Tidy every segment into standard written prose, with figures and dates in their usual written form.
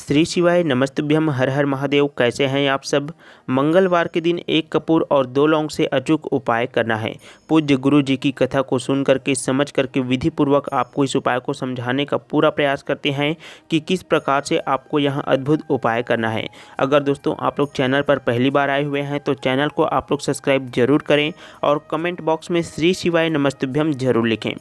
श्री शिवाय नमस्तुभ्यम। हर हर महादेव। कैसे हैं आप सब। मंगलवार के दिन 1 कपूर और 2 लौंग से अचूक उपाय करना है। पूज्य गुरु जी की कथा को सुन करके समझ करके विधि पूर्वक आपको इस उपाय को समझाने का पूरा प्रयास करते हैं कि किस प्रकार से आपको यहां अद्भुत उपाय करना है। अगर दोस्तों आप लोग चैनल पर पहली बार आए हुए हैं तो चैनल को आप लोग सब्सक्राइब जरूर करें और कमेंट बॉक्स में श्री शिवाय नमस्तुभ्यम जरूर लिखें।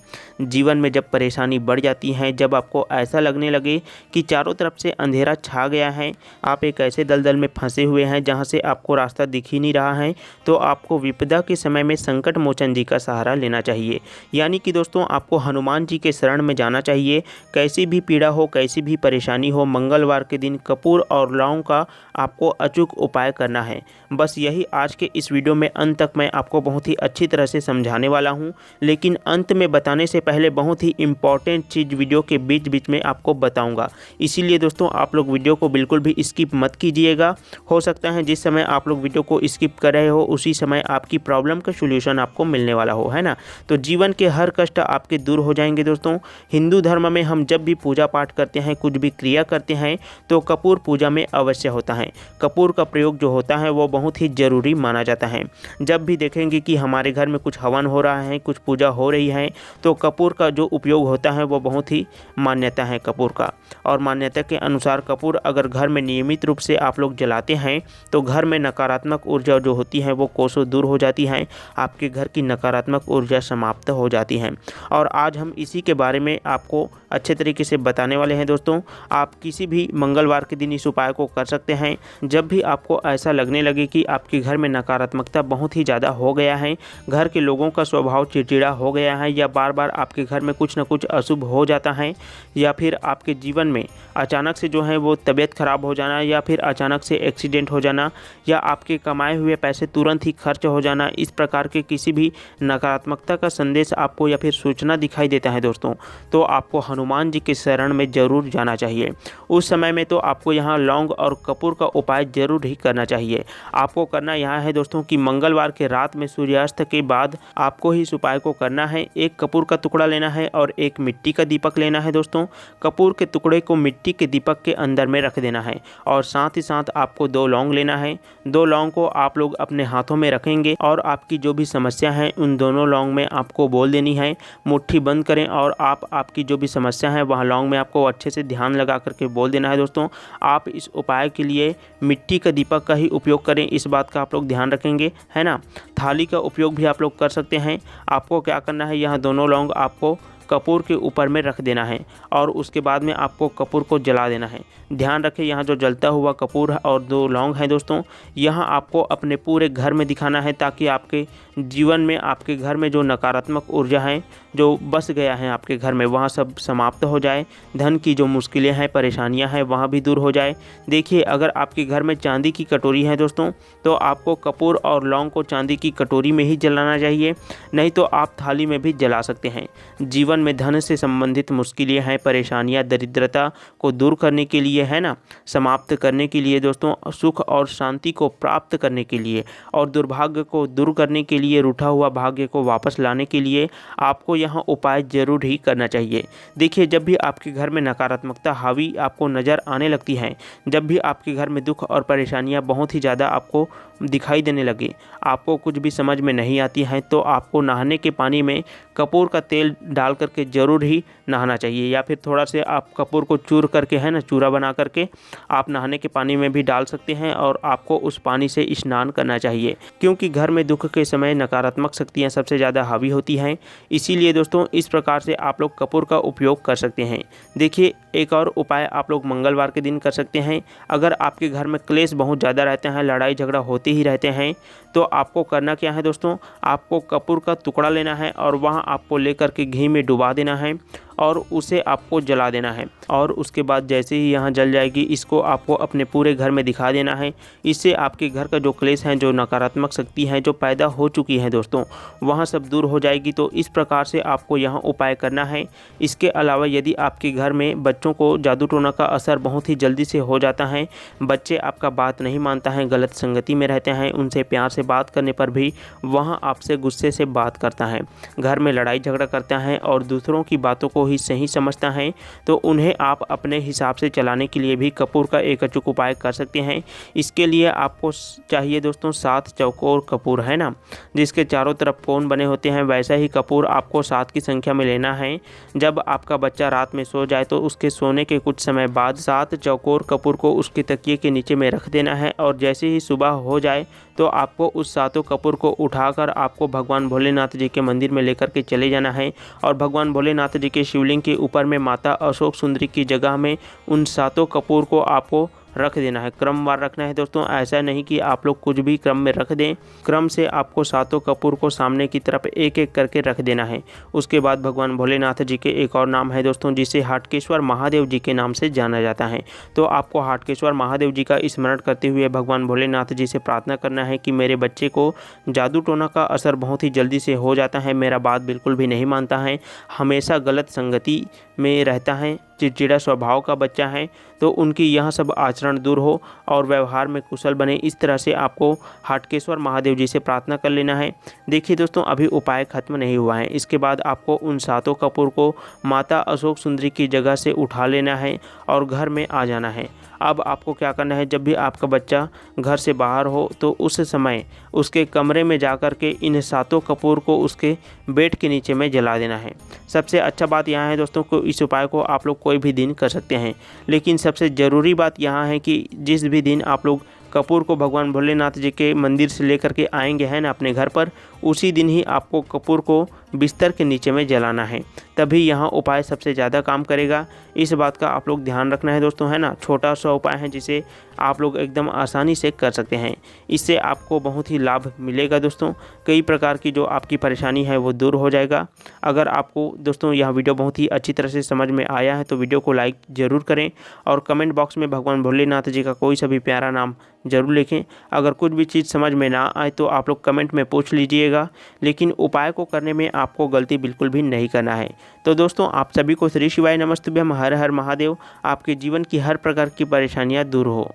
जीवन में जब परेशानी बढ़ जाती है, जब आपको ऐसा लगने लगे कि चारों तरफ से अंधेरा छा गया है, आप एक ऐसे दलदल में फंसे हुए हैं जहां से आपको रास्ता दिख ही नहीं रहा है, तो आपको विपदा के समय में संकट मोचन जी का सहारा लेना चाहिए। यानी कि दोस्तों आपको हनुमान जी के शरण में जाना चाहिए। कैसी भी पीड़ा हो, कैसी भी परेशानी हो, मंगलवार के दिन कपूर और लौंग का आपको अचूक उपाय करना है। बस यही आज के इस वीडियो में अंत तक मैं आपको बहुत ही अच्छी तरह से समझाने वाला हूं। लेकिन अंत में बताने से पहले बहुत ही इम्पॉर्टेंट चीज़ वीडियो के बीच बीच में आपको बताऊंगा। इसीलिए दोस्तों आप लोग वीडियो को बिल्कुल भी स्किप मत कीजिएगा। हो सकता है जिस समय आप लोग वीडियो को स्किप कर रहे हो उसी समय आपकी प्रॉब्लम का सॉल्यूशन आपको मिलने वाला हो, है ना। तो जीवन के हर कष्ट आपके दूर हो जाएंगे दोस्तों। हिंदू धर्म में हम जब भी पूजा पाठ करते हैं, कुछ भी क्रिया करते हैं, तो कपूर पूजा में अवश्य होता है। कपूर का प्रयोग जो होता है वो बहुत ही ज़रूरी माना जाता है। जब भी देखेंगे कि हमारे घर में कुछ हवन हो रहा है, कुछ पूजा हो रही है, तो कपूर का जो उपयोग होता है वो बहुत ही मान्यता है कपूर का। और मान्यता के अनुसार कपूर अगर घर में नियमित रूप से आप लोग जलाते हैं तो घर में नकारात्मक ऊर्जा जो होती है वो कोसों दूर हो जाती है। आपके घर की नकारात्मक ऊर्जा समाप्त हो जाती है। और आज हम इसी के बारे में आपको अच्छे तरीके से बताने वाले हैं दोस्तों। आप किसी भी मंगलवार के दिन इस उपाय को कर सकते हैं। जब भी आपको ऐसा लगने लगे कि आपके घर में नकारात्मकता बहुत ही ज़्यादा हो गया है, घर के लोगों का स्वभाव चिड़चिड़ा हो गया है, या बार बार आपके घर में कुछ ना कुछ अशुभ हो जाता है, या फिर आपके जीवन में अचानक से जो है वो तबीयत खराब हो जाना, या फिर अचानक से एक्सीडेंट हो जाना, या आपके कमाए हुए पैसे तुरंत ही खर्च हो जाना, इस प्रकार के किसी भी नकारात्मकता का संदेश आपको या फिर सूचना दिखाई देता है दोस्तों, तो आपको हनुमान जी के शरण में जरूर जाना चाहिए। उस समय में तो आपको यहाँ लौंग और कपूर का उपाय जरूर ही करना चाहिए। आपको करना यहाँ है दोस्तों कि मंगलवार के रात में सूर्यास्त के बाद आपको ही इस उपाय को करना है। 1 कपूर का टुकड़ा लेना है और 1 मिट्टी का दीपक लेना है दोस्तों। कपूर के टुकड़े को मिट्टी के दीपक के अंदर में रख देना है और साथ ही साथ आपको 2 लौंग लेना है। 2 लौंग को आप लोग अपने हाथों में रखेंगे और आपकी जो भी समस्या है उन दोनों लौंग में आपको बोल देनी है। मुट्ठी बंद करें और आपकी जो भी समस्या है वहाँ लौंग में आपको अच्छे से ध्यान लगा करके बोल देना है दोस्तों। आप इस उपाय के लिए मिट्टी का दीपक का ही उपयोग करें, इस बात का आप लोग ध्यान रखेंगे, है ना। थाली का उपयोग भी आप लोग कर सकते हैं। आपको क्या करना है, यहाँ दोनों लौंग आपको कपूर के ऊपर में रख देना है और उसके बाद में आपको कपूर को जला देना है। ध्यान रखें यहाँ जो जलता हुआ कपूर और 2 लौंग हैं दोस्तों, यहाँ आपको अपने पूरे घर में दिखाना है ताकि आपके जीवन में, आपके घर में जो नकारात्मक ऊर्जा है जो बस गया है आपके घर में, वहाँ सब समाप्त हो जाए। धन की जो मुश्किलें हैं, परेशानियाँ हैं, वहाँ भी दूर हो जाए। देखिए अगर आपके घर में चांदी की कटोरी है दोस्तों, तो आपको कपूर और लौंग को चांदी की कटोरी में ही जलाना चाहिए, नहीं तो आप थाली में भी जला सकते हैं। जीवन में धन से संबंधित मुश्किलें हैं, परेशानियां, दरिद्रता को दूर करने के लिए, है ना, समाप्त करने के लिए दोस्तों, सुख और शांति को प्राप्त करने के लिए और दुर्भाग्य को दूर करने के लिए, रूठा हुआ भाग्य को वापस लाने के लिए आपको यहाँ उपाय जरूर ही करना चाहिए। देखिए जब भी आपके घर में नकारात्मकता हावी आपको नज़र आने लगती है, जब भी आपके घर में दुख और परेशानियाँ बहुत ही ज़्यादा आपको दिखाई देने लगे, आपको कुछ भी समझ में नहीं आती हैं, तो आपको नहाने के पानी में कपूर का तेल डाल करके ज़रूर ही नहाना चाहिए। या फिर थोड़ा से आप कपूर को चूर करके, है ना, चूरा बना करके आप नहाने के पानी में भी डाल सकते हैं और आपको उस पानी से स्नान करना चाहिए, क्योंकि घर में दुख के समय नकारात्मक शक्तियाँ सबसे ज़्यादा हावी होती हैं। इसीलिए दोस्तों इस प्रकार से आप लोग कपूर का उपयोग कर सकते हैं। देखिए एक और उपाय आप लोग मंगलवार के दिन कर सकते हैं। अगर आपके घर में क्लेश बहुत ज़्यादा रहते हैं, लड़ाई झगड़ा होते ही रहते हैं, तो आपको करना क्या है दोस्तों, आपको कपूर का टुकड़ा लेना है और वहाँ आपको लेकर के घी में डुबा देना है और उसे आपको जला देना है। और उसके बाद जैसे ही यहाँ जल जाएगी, इसको आपको अपने पूरे घर में दिखा देना है। इससे आपके घर का जो क्लेश है, जो नकारात्मक शक्ति है जो पैदा हो चुकी है दोस्तों, वहाँ सब दूर हो जाएगी। तो इस प्रकार से आपको यहाँ उपाय करना है। इसके अलावा यदि आपके घर में बच्चों को जादू टोना का असर बहुत ही जल्दी से हो जाता है, बच्चे आपका बात नहीं मानता है, गलत संगति में रहते हैं, उनसे प्यार से बात करने पर भी वहाँ आपसे गुस्से से बात करता है, घर में लड़ाई झगड़ा करता है और दूसरों की बातों को ही सही समझता है, तो उन्हें आप अपने हिसाब से चलाने के लिए भी कपूर का एक अचूक उपाय कर सकते हैं। इसके लिए आपको चाहिए दोस्तों 7 चौकोर कपूर, है ना, जिसके चारों तरफ कोण बने होते हैं। वैसा ही कपूर आपको 7 की संख्या में लेना है। जब आपका बच्चा रात में सो जाए तो उसके सोने के कुछ समय बाद 7 चौकोर कपूर को उसके तकिए के नीचे में रख देना है, और जैसे ही सुबह हो जाए तो आपको उस 7 कपूर को उठाकर आपको भगवान भोलेनाथ जी के मंदिर में लेकर के चले जाना है, और भगवान भोलेनाथ जी के शिवलिंग के ऊपर में माता अशोक सुंदरी की जगह में उन 7 कपूर को आपको रख देना है। क्रमवार रखना है दोस्तों, ऐसा नहीं कि आप लोग कुछ भी क्रम में रख दें। क्रम से आपको 7 कपूर को सामने की तरफ एक एक करके रख देना है। उसके बाद भगवान भोलेनाथ जी के एक और नाम है दोस्तों, जिसे हाटकेश्वर महादेव जी के नाम से जाना जाता है। तो आपको हाटकेश्वर महादेव जी का स्मरण करते हुए भगवान भोलेनाथ जी से प्रार्थना करना है कि मेरे बच्चे को जादू टोना का असर बहुत ही जल्दी से हो जाता है, मेरा बात बिल्कुल भी नहीं मानता है, हमेशा गलत संगति में रहता है, चिड़चिड़ा स्वभाव का बच्चा है, तो उनकी यह सब आचरण दूर हो और व्यवहार में कुशल बने। इस तरह से आपको हाटकेश्वर महादेव जी से प्रार्थना कर लेना है। देखिए दोस्तों, अभी उपाय खत्म नहीं हुआ है। इसके बाद आपको उन 7 कपूर को माता अशोक सुंदरी की जगह से उठा लेना है और घर में आ जाना है। अब आपको क्या करना है, जब भी आपका बच्चा घर से बाहर हो तो उस समय उसके कमरे में जाकर के इन 7 कपूर को उसके बेड के नीचे में जला देना है। सबसे अच्छा बात यहाँ है दोस्तों को इस उपाय को आप लोग कोई भी दिन कर सकते हैं, लेकिन सबसे ज़रूरी बात यहाँ है कि जिस भी दिन आप लोग कपूर को भगवान भोलेनाथ जी के मंदिर से लेकर के आएंगे हैं ना अपने घर पर, उसी दिन ही आपको कपूर को बिस्तर के नीचे में जलाना है, तभी यहाँ उपाय सबसे ज़्यादा काम करेगा। इस बात का आप लोग ध्यान रखना है दोस्तों, है ना। छोटा सा उपाय है जिसे आप लोग एकदम आसानी से कर सकते हैं। इससे आपको बहुत ही लाभ मिलेगा दोस्तों। कई प्रकार की जो आपकी परेशानी है वो दूर हो जाएगा। अगर आपको दोस्तों यह वीडियो बहुत ही अच्छी तरह से समझ में आया है तो वीडियो को लाइक ज़रूर करें, और कमेंट बॉक्स में भगवान भोलेनाथ जी का कोई सा भी प्यारा नाम ज़रूर लिखें। अगर कुछ भी चीज़ समझ में ना आए तो आप लोग कमेंट में पूछ लीजिएगा, लेकिन उपाय को करने में आपको गलती बिल्कुल भी नहीं करना है। तो दोस्तों, आप सभी को श्री शिवाय नमस्तुभ्यम, हर हर महादेव। आपके जीवन की हर प्रकार की परेशानियां दूर हो।